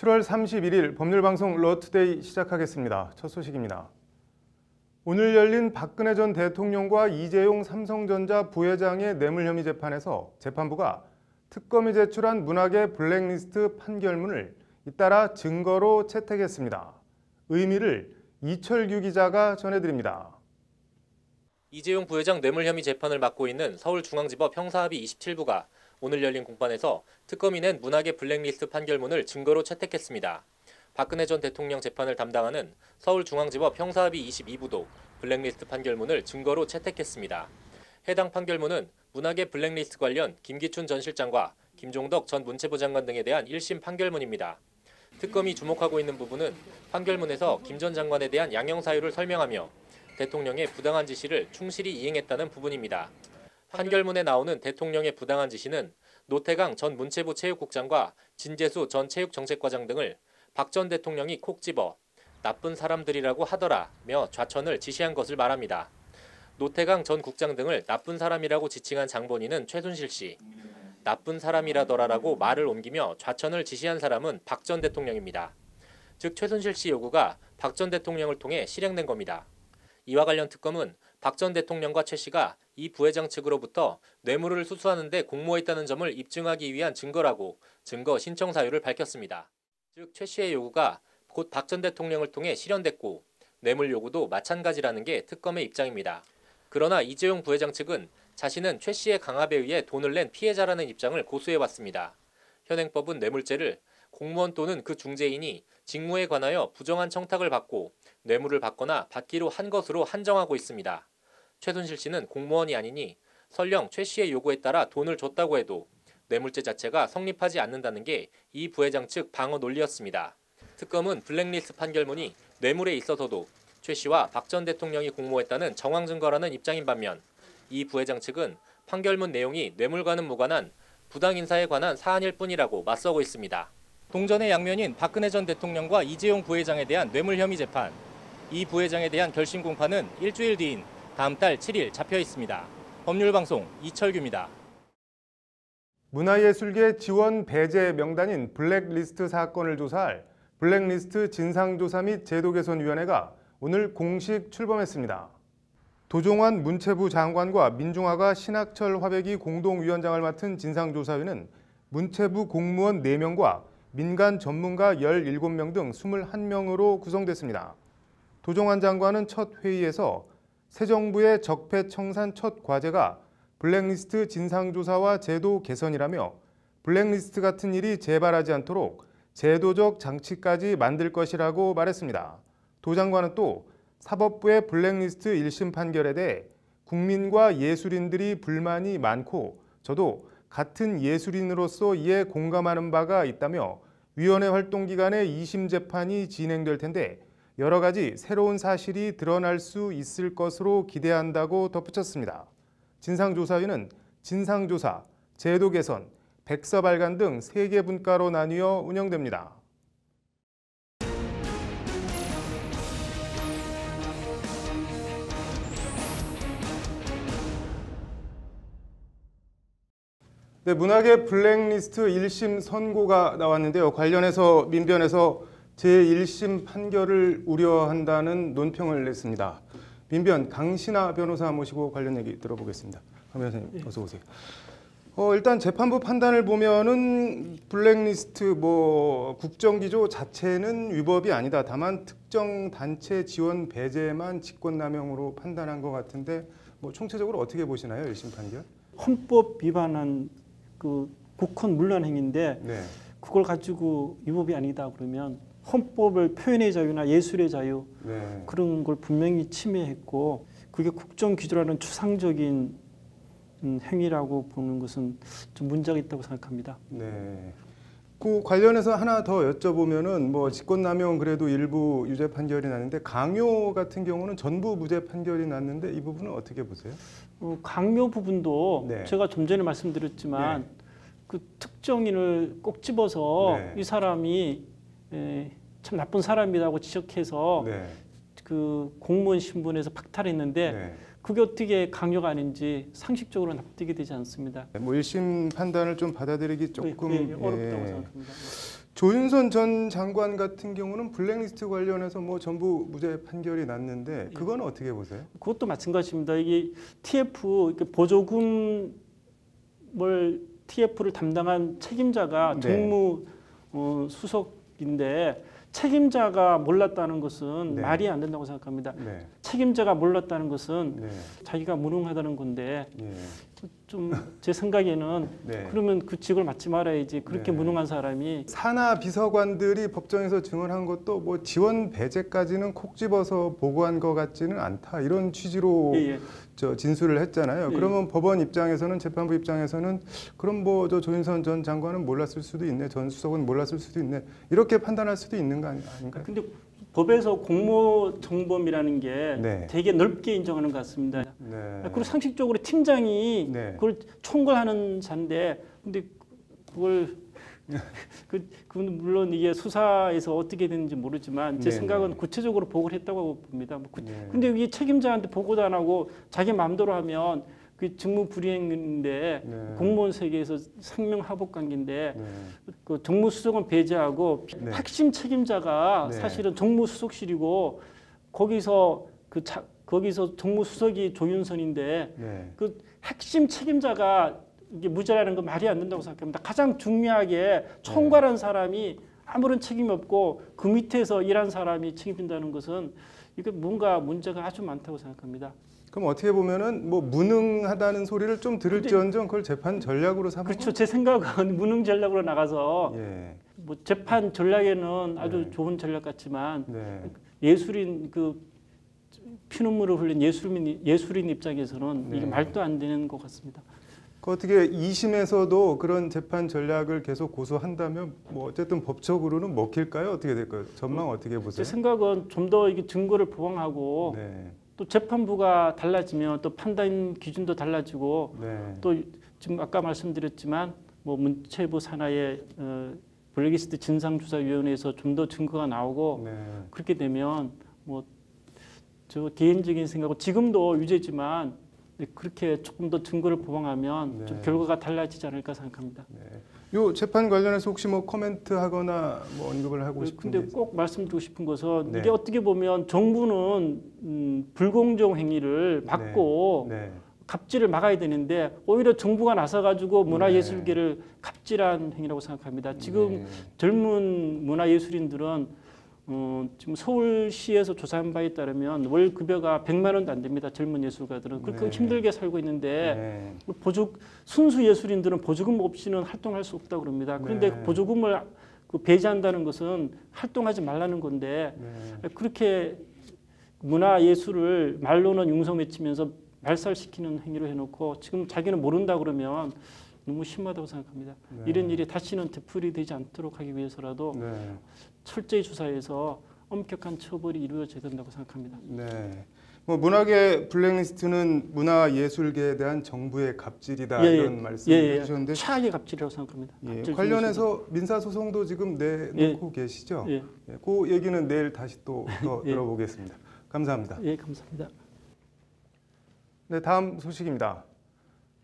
7월 31일 법률방송 러투데이 시작하겠습니다. 첫 소식입니다. 오늘 열린 박근혜 전 대통령과 이재용 삼성전자 부회장의 뇌물 혐의 재판에서 재판부가 특검이 제출한 문학의 블랙리스트 판결문을 잇따라 증거로 채택했습니다. 의미를 이철규 기자가 전해드립니다. 이재용 부회장 뇌물 혐의 재판을 맡고 있는 서울중앙지법 형사합의 27부가 오늘 열린 공판에서 특검이 낸 문학의 블랙리스트 판결문을 증거로 채택했습니다. 박근혜 전 대통령 재판을 담당하는 서울중앙지법 형사합의 22부도 블랙리스트 판결문을 증거로 채택했습니다. 해당 판결문은 문학의 블랙리스트 관련 김기춘 전 실장과 김종덕 전 문체부 장관 등에 대한 1심 판결문입니다. 특검이 주목하고 있는 부분은 판결문에서 김 전 장관에 대한 양형 사유를 설명하며 대통령의 부당한 지시를 충실히 이행했다는 부분입니다. 판결문에 나오는 대통령의 부당한 지시는 노태강 전 문체부 체육국장과 진재수 전 체육정책과장 등을 박 전 대통령이 콕 집어 나쁜 사람들이라고 하더라며 좌천을 지시한 것을 말합니다. 노태강 전 국장 등을 나쁜 사람이라고 지칭한 장본인은 최순실 씨, 나쁜 사람이라더라라고 말을 옮기며 좌천을 지시한 사람은 박 전 대통령입니다. 즉 최순실 씨 요구가 박 전 대통령을 통해 실행된 겁니다. 이와 관련 특검은 박 전 대통령과 최 씨가 이 부회장 측으로부터 뇌물을 수수하는 데 공모했다는 점을 입증하기 위한 증거라고 증거 신청 사유를 밝혔습니다. 즉 최 씨의 요구가 곧 박 전 대통령을 통해 실현됐고 뇌물 요구도 마찬가지라는 게 특검의 입장입니다. 그러나 이재용 부회장 측은 자신은 최 씨의 강압에 의해 돈을 낸 피해자라는 입장을 고수해왔습니다. 현행법은 뇌물죄를 공무원 또는 그 중재인이 직무에 관하여 부정한 청탁을 받고 뇌물을 받거나 받기로 한 것으로 한정하고 있습니다. 최순실 씨는 공무원이 아니니 설령 최 씨의 요구에 따라 돈을 줬다고 해도 뇌물죄 자체가 성립하지 않는다는 게 이 부회장 측 방어 논리였습니다. 특검은 블랙리스트 판결문이 뇌물에 있어서도 최 씨와 박 전 대통령이 공모했다는 정황 증거라는 입장인 반면 이 부회장 측은 판결문 내용이 뇌물과는 무관한 부당 인사에 관한 사안일 뿐이라고 맞서고 있습니다. 동전의 양면인 박근혜 전 대통령과 이재용 부회장에 대한 뇌물 혐의 재판. 이 부회장에 대한 결심 공판은 일주일 뒤인 다음 달 7일 잡혀 있습니다. 법률방송 이철규입니다. 문화예술계 지원 배제 명단인 블랙리스트 사건을 조사할 블랙리스트 진상조사 및 제도개선위원회가 오늘 공식 출범했습니다. 도종환 문체부 장관과 민중화가 신학철 화백이 공동위원장을 맡은 진상조사위는 문체부 공무원 4명과 민간 전문가 17명 등 21명으로 구성됐습니다. 도종환 장관은 첫 회의에서 새 정부의 적폐청산 첫 과제가 블랙리스트 진상조사와 제도 개선이라며 블랙리스트 같은 일이 재발하지 않도록 제도적 장치까지 만들 것이라고 말했습니다. 도 장관은 또 사법부의 블랙리스트 1심 판결에 대해 국민과 예술인들이 불만이 많고 저도 같은 예술인으로서 이에 공감하는 바가 있다며 위원회 활동 기간에 2심 재판이 진행될 텐데 여러 가지 새로운 사실이 드러날 수 있을 것으로 기대한다고 덧붙였습니다. 진상조사위는 진상조사, 제도 개선, 백서 발간 등 3개 분과로 나뉘어 운영됩니다. 네, 문학의 블랙리스트 1심 선고가 나왔는데요. 관련해서 민변에서 제1심 판결을 우려한다는 논평을 냈습니다. 민변 강신하 변호사 모시고 관련 얘기 들어보겠습니다. 강 변호사님 어서 오세요. 일단 재판부 판단을 보면은 블랙리스트 국정기조 자체는 위법이 아니다. 다만 특정 단체 지원 배제만 직권남용으로 판단한 것 같은데 총체적으로 어떻게 보시나요? 1심 판결? 헌법 위반한 그 국헌 문란 행위인데 네. 그걸 가지고 위법이 아니다 그러면 헌법을 표현의 자유나 예술의 자유 네. 그런 걸 분명히 침해했고 그게 국정기조라는 추상적인 행위라고 보는 것은 좀 문제가 있다고 생각합니다. 네. 그 관련해서 하나 더 여쭤보면은 직권남용 그래도 일부 유죄 판결이 났는데 강요 같은 경우는 전부 무죄 판결이 났는데 이 부분은 어떻게 보세요? 강요 부분도 네. 제가 좀 전에 말씀드렸지만 네. 그 특정인을 꼭 집어서 네. 이 사람이 참 나쁜 사람이라고 지적해서 네. 그 공무원 신분에서 박탈했는데 네. 그게 어떻게 강요가 아닌지 상식적으로 납득이 되지 않습니다. 1심 판단을 좀 받아들이기 조금 어렵다고 생각합니다. 조윤선 전 장관 같은 경우는 블랙리스트 관련해서 뭐 전부 무죄 판결이 났는데 그건 어떻게 보세요? 그것도 마찬가지입니다. 이게 TF 보조금을 TF를 담당한 책임자가 네. 정무 수석인데 책임자가 몰랐다는 것은 네. 말이 안 된다고 생각합니다. 네. 책임자가 몰랐다는 것은 네. 자기가 무능하다는 건데 예. 좀 제 생각에는 네. 그러면 그 직을 맡지 말아야지. 그렇게 네. 무능한 사람이 산하 비서관들이 법정에서 증언한 것도 뭐 지원 배제까지는 콕 집어서 보고한 것 같지는 않다 이런 취지로 예. 저 진술을 했잖아요. 예. 그러면 법원 입장에서는 재판부 입장에서는 그럼 뭐 저 조윤선 전 장관은 몰랐을 수도 있네, 전 수석은 몰랐을 수도 있네 이렇게 판단할 수도 있는 거 아닌가요? 근데 법에서 공모 정범이라는 게 네. 되게 넓게 인정하는 것 같습니다. 네. 그리고 상식적으로 팀장이 네. 그걸 총괄하는 자인데, 근데 그걸 그건 물론 이게 수사에서 어떻게 되는지 모르지만 제 네, 생각은 네. 구체적으로 보고를 했다고 봅니다. 네. 근데 이게 책임자한테 보고도 안 하고 자기 마음대로 하면 그 직무 불이행인데 네. 공무원 세계에서 상명하복 관계인데 네. 그 정무수석은 배제하고 네. 핵심 책임자가 네. 사실은 정무수석실이고 거기서 거기서 정무수석이 조윤선인데 네. 그 핵심 책임자가 이게 무죄라는 건 말이 안 된다고 생각합니다. 가장 중요하게 총괄한 사람이 아무런 책임이 없고 그 밑에서 일한 사람이 책임진다는 것은 이게 뭔가 문제가 아주 많다고 생각합니다. 그럼 어떻게 보면은 뭐 무능하다는 소리를 좀 들을지언정 그걸 재판 전략으로 삼은 그렇죠. 제 생각은 무능 전략으로 나가서 예. 뭐 재판 전략에는 아주 네. 좋은 전략 같지만 네. 예술인 그 피눈물을 흘린 예술인 입장에서는 네. 이게 말도 안 되는 것 같습니다. 그 어떻게 2심에서도 그런 재판 전략을 계속 고수한다면 뭐 어쨌든 법적으로는 먹힐까요? 어떻게 될까요? 전망 어떻게 제 보세요? 생각은 좀 더 이게 증거를 보강하고 네. 또 재판부가 달라지면 또 판단 기준도 달라지고 네. 또 지금 아까 말씀드렸지만 뭐 문체부 산하의 블랙리스트 진상조사위원회에서 좀 더 증거가 나오고 네. 그렇게 되면 뭐 저 개인적인 생각은 지금도 유죄지만 그렇게 조금 더 증거를 보강하면 네. 좀 결과가 달라지지 않을까 생각합니다. 네. 요 재판 관련해서 혹시 뭐 코멘트하거나 뭐 언급을 하고 싶은데 근데 꼭 말씀드리고 싶은 것은 네. 이게 어떻게 보면 정부는 불공정 행위를 막고 네. 갑질을 막아야 되는데 오히려 정부가 나서가지고 문화예술계를 네. 갑질한 행위라고 생각합니다. 지금 네. 젊은 문화예술인들은 지금 서울시에서 조사한 바에 따르면 월 급여가 100만 원도 안 됩니다. 젊은 예술가들은 그렇게 네. 힘들게 살고 있는데 네. 순수 예술인들은 보조금 없이는 활동할 수 없다고 그럽니다. 그런데 네. 보조금을 배제한다는 것은 활동하지 말라는 건데 네. 그렇게 문화예술을 말로는 융성외치면서 말살시키는 행위를 해놓고 지금 자기는 모른다 그러면 너무 심하다고 생각합니다. 네. 이런 일이 다시는 되풀이되지 않도록 하기 위해서라도 네. 철저히 조사해서 엄격한 처벌이 이루어져야 된다고 생각합니다. 네. 뭐 문학의 블랙리스트는 문화예술계에 대한 정부의 갑질이다 이런 말씀을 해주셨는데 최악의 갑질이라고 생각합니다. 예, 갑질 관련해서 민사소송도 지금 내놓고 계시죠? 예. 예, 그 얘기는 내일 다시 또 더 예. 들어보겠습니다. 감사합니다. 예, 감사합니다. 네, 다음 소식입니다.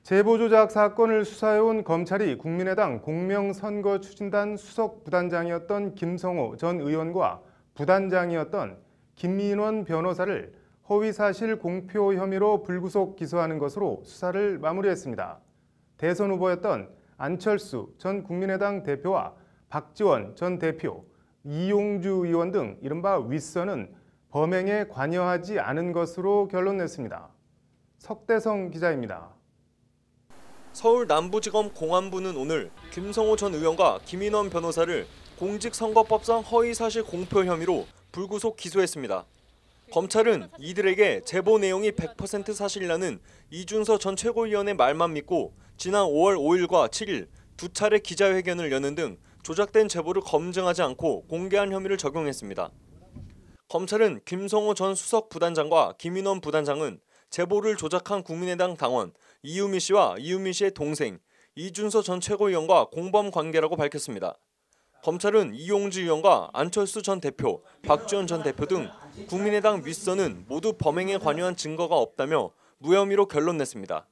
제보 조작 사건을 수사해온 검찰이 국민의당 공명선거추진단 수석 부단장이었던 김성호 전 의원과 부단장이었던 김민원 변호사를 허위사실 공표 혐의로 불구속 기소하는 것으로 수사를 마무리했습니다. 대선 후보였던 안철수 전 국민의당 대표와 박지원 전 대표, 이용주 의원 등 이른바 윗선은 범행에 관여하지 않은 것으로 결론냈습니다. 석대성 기자입니다. 서울 남부지검 공안부는 오늘 김성호 전 의원과 김인원 변호사를 공직선거법상 허위사실 공표 혐의로 불구속 기소했습니다. 검찰은 이들에게 제보 내용이 100% 사실이라는 이준서 전 최고위원의 말만 믿고 지난 5월 5일과 7일 두 차례 기자회견을 여는 등 조작된 제보를 검증하지 않고 공개한 혐의를 적용했습니다. 검찰은 김성호 전 수석 부단장과 김인원 부단장은 제보를 조작한 국민의당 당원 이유미 씨와 이유미 씨의 동생 이준서 전 최고위원과 공범 관계라고 밝혔습니다. 검찰은 이용주 의원과 안철수 전 대표, 박지원 전 대표 등 국민의당 윗선은 모두 범행에 관여한 증거가 없다며 무혐의로 결론냈습니다.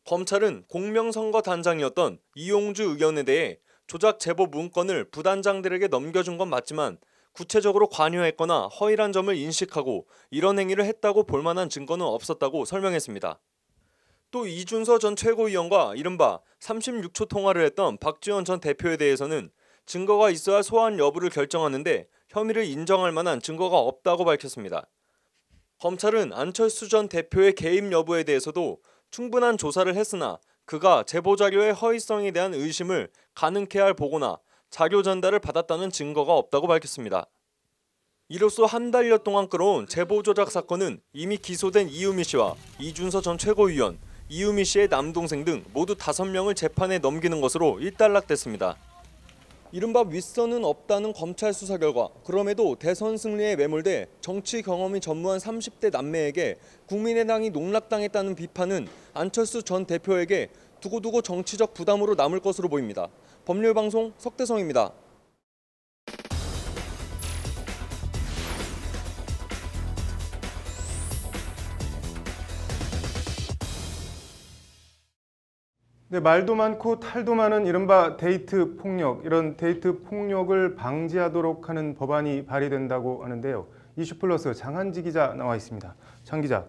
검찰은 공명선거 단장이었던 이용주 의원에 대해 조작 제보 문건을 부단장들에게 넘겨준 건 맞지만 구체적으로 관여했거나 허위란 점을 인식하고 이런 행위를 했다고 볼 만한 증거는 없었다고 설명했습니다. 또 이준서 전 최고위원과 이른바 36초 통화를 했던 박지원 전 대표에 대해서는 증거가 있어야 소환 여부를 결정하는데 혐의를 인정할 만한 증거가 없다고 밝혔습니다. 검찰은 안철수 전 대표의 개입 여부에 대해서도 충분한 조사를 했으나 그가 제보 자료의 허위성에 대한 의심을 가능케 할 보고나 자료 전달을 받았다는 증거가 없다고 밝혔습니다. 이로써 한 달여 동안 끌어온 제보 조작 사건은 이미 기소된 이유미 씨와 이준서 전 최고위원, 이유미 씨의 남동생 등 모두 5명을 재판에 넘기는 것으로 일단락됐습니다. 이른바 윗선은 없다는 검찰 수사 결과, 그럼에도 대선 승리에 매몰돼 정치 경험이 전무한 30대 남매에게 국민의당이 농락당했다는 비판은 안철수 전 대표에게 두고두고 정치적 부담으로 남을 것으로 보입니다. 법률방송 석대성입니다. 네, 말도 많고 탈도 많은 이른바 데이트 폭력, 이런 데이트 폭력을 방지하도록 하는 법안이 발의된다고 하는데요. 이슈플러스 장한지 기자 나와 있습니다. 장 기자,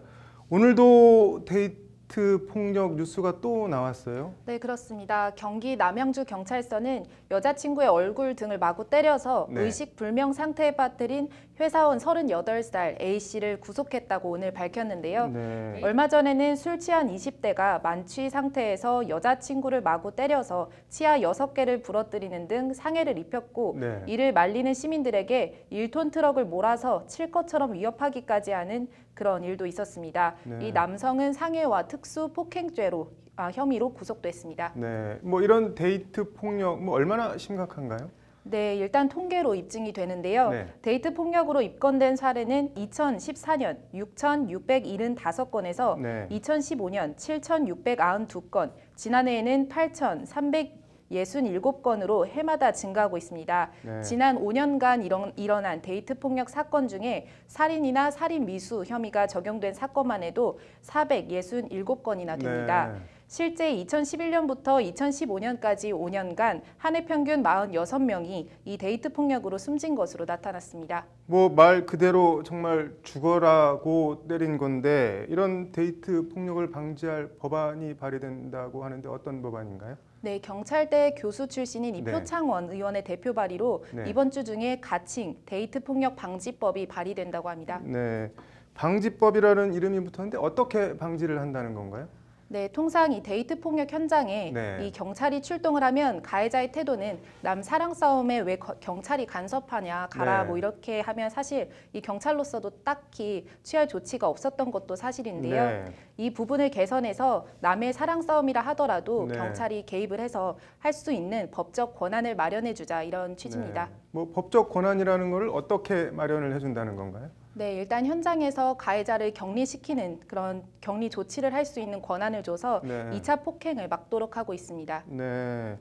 오늘도 데이트 폭력 뉴스가 또 나왔어요? 네, 그렇습니다. 경기 남양주 경찰서는 여자친구의 얼굴 등을 마구 때려서 네. 의식불명 상태에 빠뜨린 회사원 38살 A씨를 구속했다고 오늘 밝혔는데요. 네. 얼마 전에는 술 취한 20대가 만취 상태에서 여자친구를 마구 때려서 치아 6개를 부러뜨리는 등 상해를 입혔고 네. 이를 말리는 시민들에게 1톤 트럭을 몰아서 칠 것처럼 위협하기까지 하는 그런 일도 있었습니다. 네. 이 남성은 상해와 특수 폭행죄로 혐의로 구속됐습니다. 네, 뭐 이런 데이트 폭력 뭐 얼마나 심각한가요? 네, 일단 통계로 입증이 되는데요. 네. 데이트 폭력으로 입건된 사례는 2014년 6,675건에서 네. 2015년 7,692건, 지난해에는 8,367건으로 해마다 증가하고 있습니다. 네. 지난 5년간 일어난 데이트 폭력 사건 중에 살인이나 살인 미수 혐의가 적용된 사건만 해도 467건이나 됩니다. 네. 실제 2011년부터 2015년까지 5년간 한 해 평균 46명이 이 데이트 폭력으로 숨진 것으로 나타났습니다. 뭐 말 그대로 정말 죽어라고 때린 건데 이런 데이트 폭력을 방지할 법안이 발의된다고 하는데 어떤 법안인가요? 네, 경찰대 교수 출신인 이 네. 표창원 의원의 대표 발의로 네. 이번 주 중에 가칭 데이트 폭력 방지법이 발의된다고 합니다. 네, 방지법이라는 이름이 붙었는데 어떻게 방지를 한다는 건가요? 네, 통상 이 데이트 폭력 현장에 네. 이 경찰이 출동을 하면 가해자의 태도는 남 사랑 싸움에 왜 경찰이 간섭하냐, 가라 네. 뭐 이렇게 하면 사실 이 경찰로서도 딱히 취할 조치가 없었던 것도 사실인데요. 네. 이 부분을 개선해서 남의 사랑 싸움이라 하더라도 네. 경찰이 개입을 해서 할 수 있는 법적 권한을 마련해 주자, 이런 취지입니다. 네. 뭐 법적 권한이라는 걸 어떻게 마련을 해준다는 건가요? 네, 일단 현장에서 가해자를 격리시키는 그런 격리 조치를 할 수 있는 권한을 줘서 네. 2차 폭행을 막도록 하고 있습니다. 네.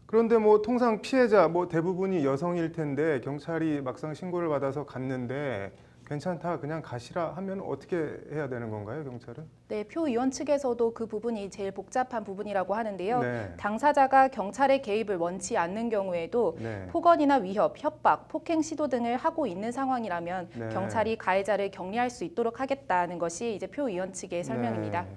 그런데 뭐 통상 피해자 뭐 대부분이 여성일 텐데 경찰이 막상 신고를 받아서 갔는데 괜찮다 그냥 가시라 하면 어떻게 해야 되는 건가요, 경찰은? 네, 표 의원 측에서도 그 부분이 제일 복잡한 부분이라고 하는데요. 네. 당사자가 경찰의 개입을 원치 않는 경우에도 네. 폭언이나 위협, 협박, 폭행 시도 등을 하고 있는 상황이라면 네. 경찰이 가해자를 격리할 수 있도록 하겠다는 것이 이제 표 의원 측의 설명입니다. 네.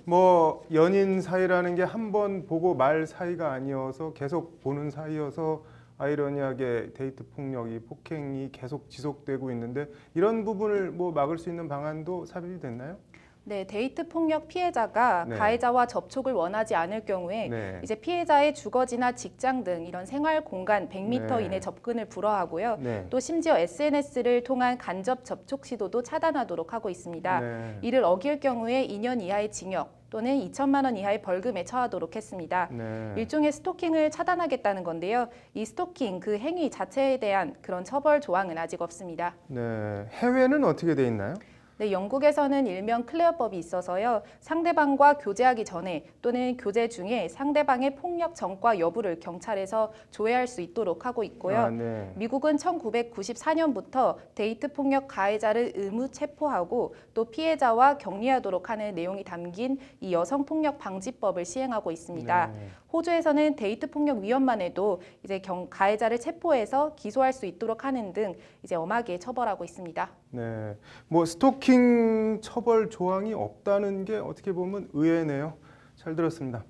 뭐 연인 사이라는 게 한 번 보고 말 사이가 아니어서 계속 보는 사이여서 아이러니하게 데이트 폭력이 폭행이 계속 지속되고 있는데 이런 부분을 뭐 막을 수 있는 방안도 삽입이 됐나요? 네, 데이트 폭력 피해자가 네. 가해자와 접촉을 원하지 않을 경우에 네. 이제 피해자의 주거지나 직장 등 이런 생활 공간 100m 네. 이내 접근을 불허하고요. 네. 또 심지어 SNS를 통한 간접 접촉 시도도 차단하도록 하고 있습니다. 네. 이를 어길 경우에 2년 이하의 징역 또는 2천만 원 이하의 벌금에 처하도록 했습니다. 네. 일종의 스토킹을 차단하겠다는 건데요. 이 스토킹 그 행위 자체에 대한 그런 처벌 조항은 아직 없습니다. 네. 해외는 어떻게 돼 있나요? 네, 영국에서는 일명 클레어법이 있어서요. 상대방과 교제하기 전에 또는 교제 중에 상대방의 폭력 전과 여부를 경찰에서 조회할 수 있도록 하고 있고요. 네. 미국은 1994년부터 데이트 폭력 가해자를 의무 체포하고 또 피해자와 격리하도록 하는 내용이 담긴 이 여성 폭력 방지법을 시행하고 있습니다. 네. 호주에서는 데이트 폭력 위헌만 해도 이제 가해자를 체포해서 기소할 수 있도록 하는 등 이제 엄하게 처벌하고 있습니다. 네, 뭐 스토킹 처벌 조항이 없다는 게 어떻게 보면 의외네요. 잘 들었습니다.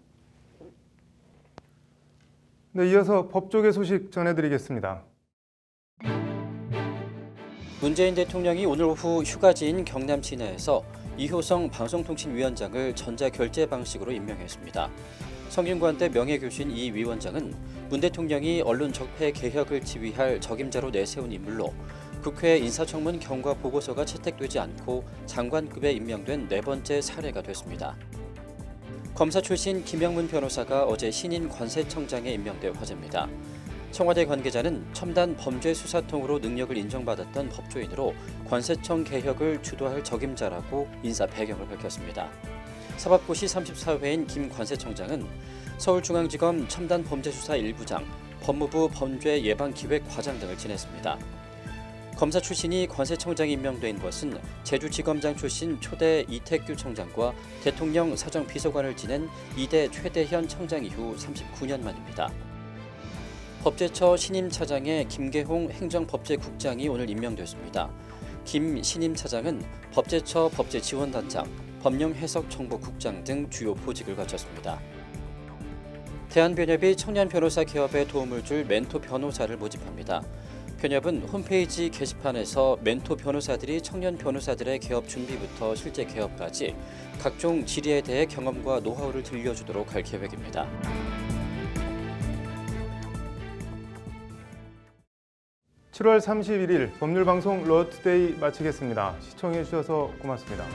네, 이어서 법조계 소식 전해드리겠습니다. 문재인 대통령이 오늘 오후 휴가지인 경남 진해에서 이효성 방송통신위원장을 전자결제 방식으로 임명했습니다. 성균관대 명예교수인 이 위원장은 문 대통령이 언론 적폐 개혁을 지휘할 적임자로 내세운 인물로 국회 인사청문 경과 보고서가 채택되지 않고 장관급에 임명된 네 번째 사례가 됐습니다. 검사 출신 김영문 변호사가 어제 신임 관세청장에 임명돼 화제입니다. 청와대 관계자는 첨단 범죄수사통으로 능력을 인정받았던 법조인으로 관세청 개혁을 주도할 적임자라고 인사 배경을 밝혔습니다. 사법고시 34회인 김 관세청장은 서울중앙지검 첨단범죄수사 1부장, 법무부 범죄예방기획과장 등을 지냈습니다. 검사 출신이 관세청장에 임명된 것은 제주지검장 출신 초대 이택규 청장과 대통령 사정비서관을 지낸 이대 최대현 청장 이후 39년 만입니다. 법제처 신임 차장에 김계홍 행정법제국장이 오늘 임명됐습니다. 김 신임 차장은 법제처 법제지원단장, 법령해석정보국장 등 주요 보직을 갖췄습니다. 대한변협이 청년 변호사 개업에 도움을 줄 멘토 변호사를 모집합니다. 변협은 홈페이지 게시판에서 멘토 변호사들이 청년 변호사들의 개업 준비부터 실제 개업까지 각종 질의에 대해 경험과 노하우를 들려주도록 할 계획입니다. (7월 31일) 법률방송 러투데이 마치겠습니다. 시청해 주셔서 고맙습니다.